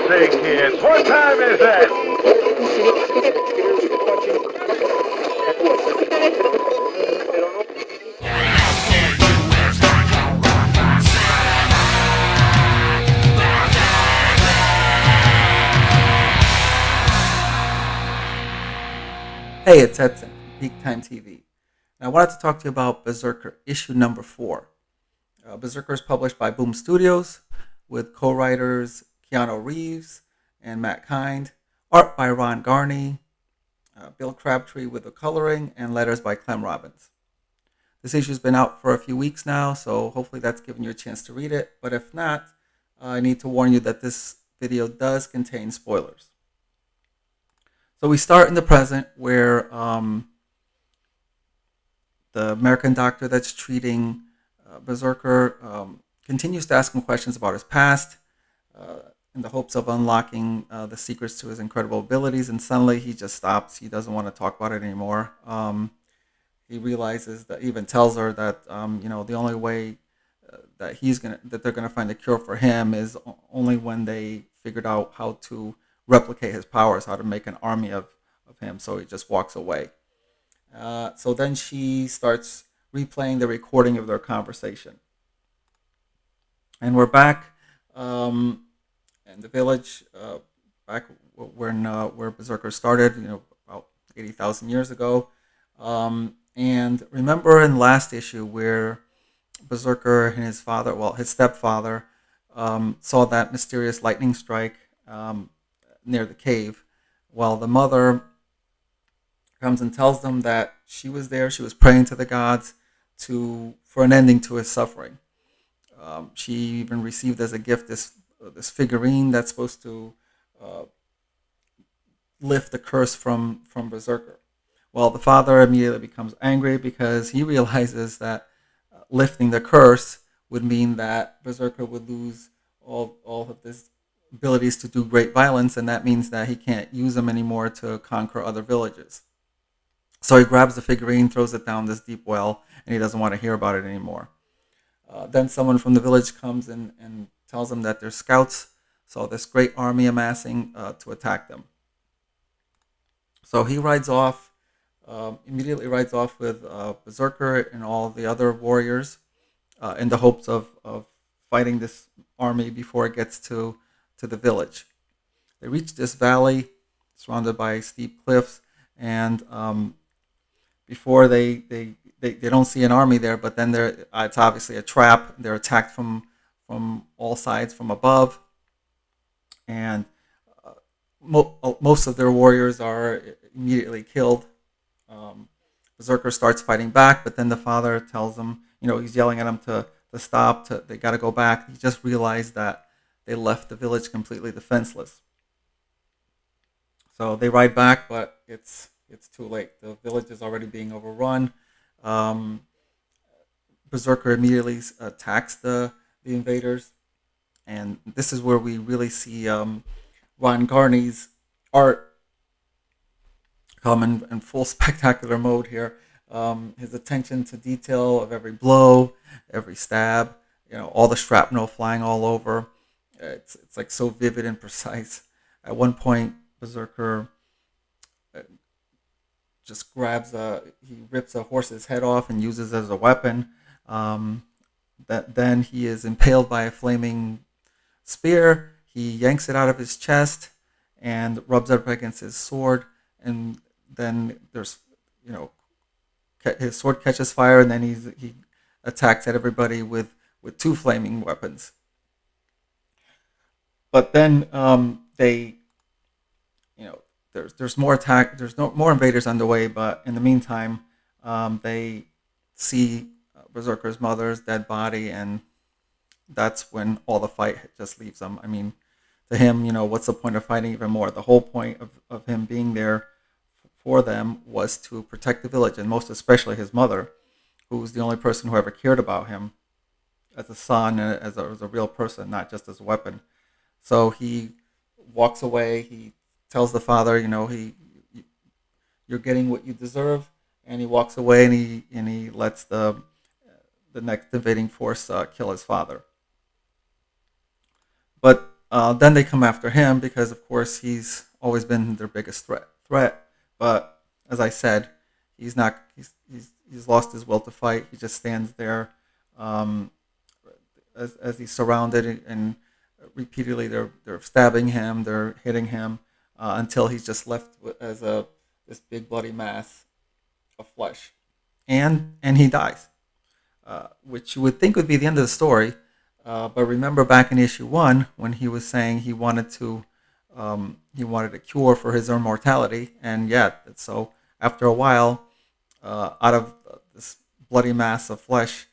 say, kids? What time is it? Hey, it's Edson from GeekTime TV. And I wanted to talk to you about Berserker, issue number 4. Berserker is published by Boom Studios with co-writers Keanu Reeves and Matt Kindt, art by Garney, Bill Crabtree with the coloring, and letters by Clem Robbins. This issue's been out for a few weeks now, so hopefully that's given you a chance to read it. But if not, I need to warn you that this video does contain spoilers. So we start in the present where the American doctor that's treating Berserker continues to ask him questions about his past in the hopes of unlocking the secrets to his incredible abilities. And suddenly he just stops. He doesn't want to talk about it anymore. He realizes that, he even tells her that the only way that they're gonna find a cure for him is only when they figured out how to replicate his powers, how to make an army of him. So he just walks away. So then she starts replaying the recording of their conversation. And we're back in the village, back where Berserker started, about 80,000 years ago. And remember in the last issue where Berserker and his father, his stepfather, saw that mysterious lightning strike near the cave. Well, the mother comes and tells them that she was there. She was praying to the gods for an ending to his suffering. She even received as a gift this figurine that's supposed to lift the curse from Berserker. Well, the father immediately becomes angry because he realizes that lifting the curse would mean that Berserker would lose all of his abilities to do great violence, and that means that he can't use them anymore to conquer other villages. So he grabs the figurine, throws it down this deep well, and he doesn't want to hear about it anymore. Then someone from the village comes and tells him that their scouts saw this great army amassing to attack them. So he immediately rides off with Berserker and all the other warriors in the hopes of fighting this army before it gets to the village. They reach this valley surrounded by steep cliffs, and before they don't see an army there, but then it's obviously a trap. They're attacked from all sides from above, and most of their warriors are immediately killed. Berserker starts fighting back, but then the father tells him, he's yelling at him to stop. They got to go back. He just realized that they left the village completely defenseless. So they ride back, but it's too late. The village is already being overrun. Berserker immediately attacks the invaders, and this is where we really see Ron Garney's art come in full spectacular mode here. His attention to detail of every blow, every stab, all the shrapnel flying all over. It's like so vivid and precise. At one point, Berserker just he rips a horse's head off and uses it as a weapon. Then he is impaled by a flaming spear. He yanks it out of his chest and rubs it up against his sword. And then his sword catches fire, and then he attacks at everybody with 2 flaming weapons. But then there's more attack. There's more invaders underway, but in the meantime, they see Berserker's mother's dead body, and that's when all the fight just leaves them. I mean, to him, what's the point of fighting even more? The whole point of him being there for them was to protect the village, and most especially his mother, who was the only person who ever cared about him as a son, as a real person, not just as a weapon. So he walks away. He tells the father, you're getting what you deserve, and he walks away, and he lets the next invading force kill his father. But Then they come after him because, of course, he's always been their biggest threat. But as I said, he's not. He's lost his will to fight. He just stands there um, as he's surrounded, and repeatedly they're stabbing him, they're hitting him until he's just left as this big bloody mass of flesh, and he dies, which you would think would be the end of the story. But remember back in issue 1 when he was saying he wanted a cure for his immortality, and so after a while, out of this bloody mass of flesh,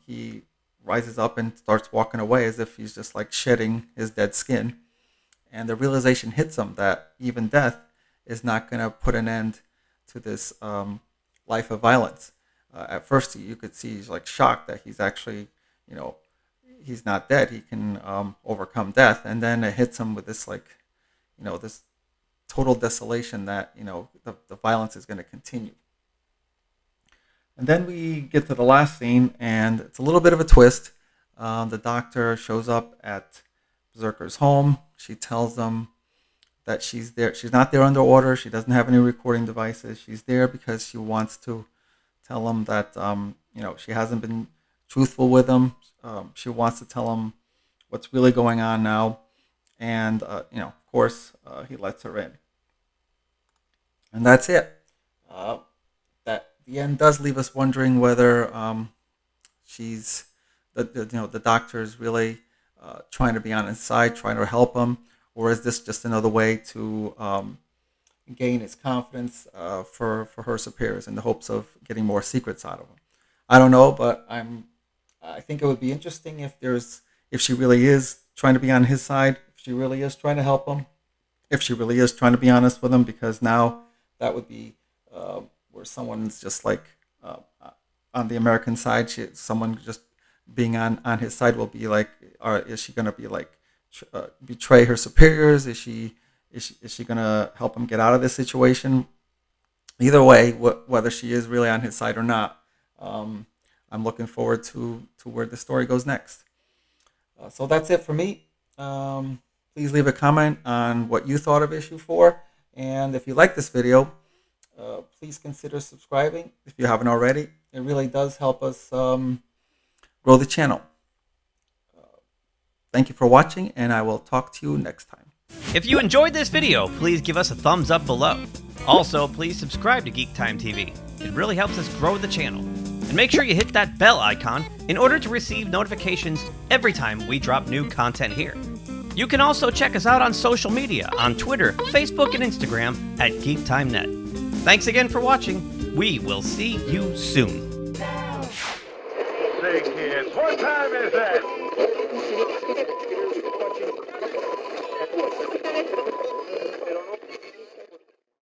he rises up and starts walking away as if he's just like shedding his dead skin, and the realization hits him that even death is not going to put an end to this life of violence. At first, you could see he's like shocked that he's actually, you know, he's not dead. He can overcome death, and then it hits him with this this total desolation that the violence is going to continue. And then we get to the last scene, and it's a little bit of a twist. The doctor shows up at Berserker's home. She tells them that she's there. She's not there under order. She doesn't have any recording devices. She's there because she wants to tell him that she hasn't been truthful with him. She wants to tell him what's really going on now, and of course, he lets her in, and that's it. That the end does leave us wondering whether she's the doctor is really trying to be on his side, trying to help him, or is this just another way to gain his confidence for her superiors in the hopes of getting more secrets out of him? I don't know, but I think it would be interesting if she really is trying to be on his side, if she really is trying to help him, if she really is trying to be honest with him, because now that would be where someone's just like on the American side, someone just being on his side will be like, or is she going to be like betray her superiors? Is she going to help him get out of this situation? Either way, whether she is really on his side or not, I'm looking forward to where the story goes next. So that's it for me. Please leave a comment on what you thought of issue 4. And if you like this video, please consider subscribing if you haven't already. It really does help us grow the channel. Thank you for watching, and I will talk to you next time. If you enjoyed this video, please give us a thumbs up below. Also, please subscribe to GeekTime TV. It really helps us grow the channel. And make sure you hit that bell icon in order to receive notifications every time we drop new content here. You can also check us out on social media on Twitter, Facebook, and Instagram at GeekTimeNet. Thanks again for watching. We will see you soon. Say, kids, what time is that?